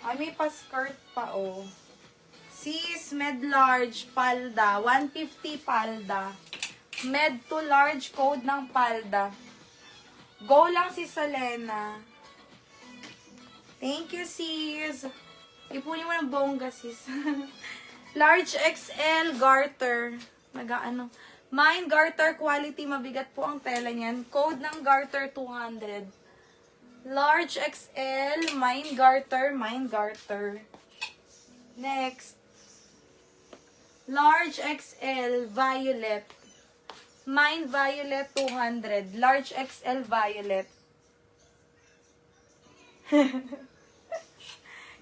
Ay, may pa-skirt pa, oh. Sis, med large, palda. 150 palda. Med to large, code ng palda. Go lang si Selena. Thank you, sis. Ipunin mo ng bongga, sis. Large XL garter. Nag-ano. Mine garter quality. Mabigat po ang tela niyan. Code ng garter 200. Large XL. Mine garter. Mine garter. Next. Large XL violet. Mine violet 200. Large XL violet.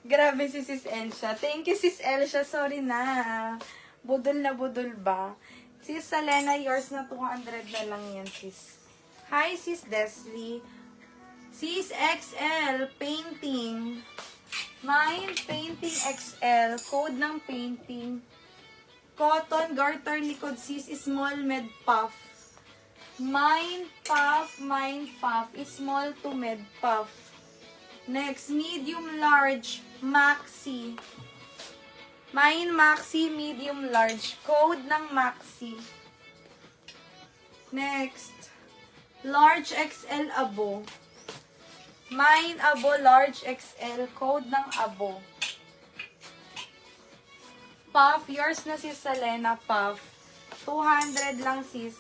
Grabe si Sis Elsha. Thank you, Sis Elsha. Sorry na. Budol na budol ba? Sis Selena, yours na 200 na lang yan, sis. Hi, Sis Desli. Sis XL, painting. Mine, painting XL. Code ng painting. Cotton, garter, likod, sis. Small, med, puff. Mine, puff, small to med, puff. Next, medium large, maxi. Mine maxi, medium large. Code ng maxi. Next, large XL abo. Mine abo, large XL. Code ng abo. Puff, yours na si Selena, puff. 200 lang, sis.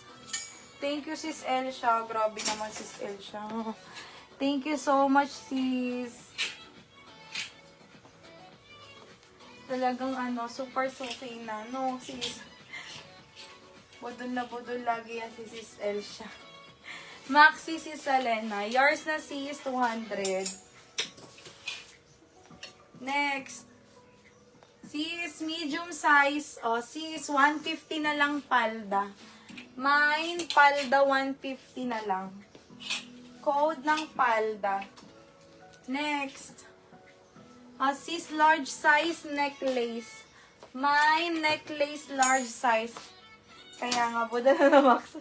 Thank you, Sis Elsha. Grabe naman, Sis Elsha. Thank you so much, sis. Talagang super suki na. No, sis. Budol na budol lagi yan si Sis Elsha. Maxi, Sis Selena. Yours na, sis, 200. Next. Sis, medium size. O, sis, 150 na lang palda. Mine, palda, 150 na lang. Code ng palda. Next. Sis, large size necklace. Mine, necklace, large size. Kaya nga, buda na max.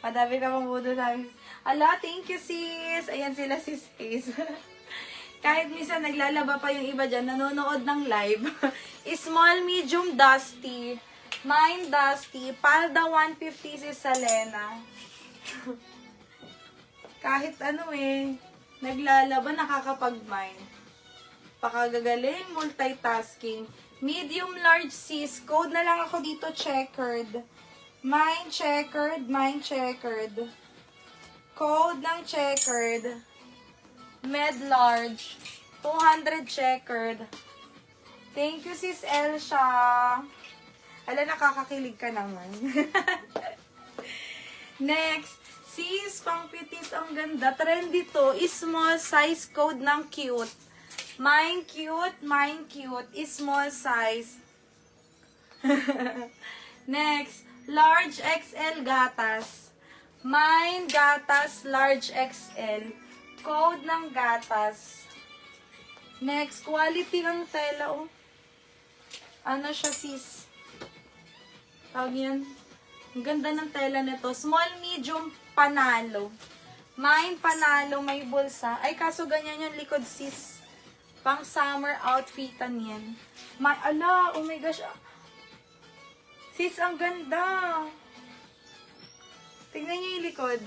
Madami ka pang buda namin. Ala, thank you, sis. Ayan sila, sis Ace. Kahit minsan naglalaba pa yung iba dyan, nanonood ng live. Small, medium, dusty. Mine, dusty. Palda, 150, sis Selena. Kahit naglalaba, nakakapag-mine. Pakagagaling, multitasking. Medium large, sis. Code na lang ako dito, checkered. Mine checkered, mine checkered. Code ng checkered. Med large. 200 checkered. Thank you, Sis Elsha. Ala, nakakakilig ka naman. Next. Sis, pang petit ang ganda. Trendy to. Small size, code ng cute. Mine cute, small size. Next, large XL gatas. Mine gatas, large XL. Code ng gatas. Next, quality ng tela. Oh. Ano siya, sis? Tawag yan. Ang ganda ng tela nito. Small, medium, panalo. Mine, panalo, may bulsa. Ay, kaso ganyan yung likod, sis. Pang summer outfitan yan. Ala, oh my gosh. Sis, ang ganda. Tingnan niyo yung likod.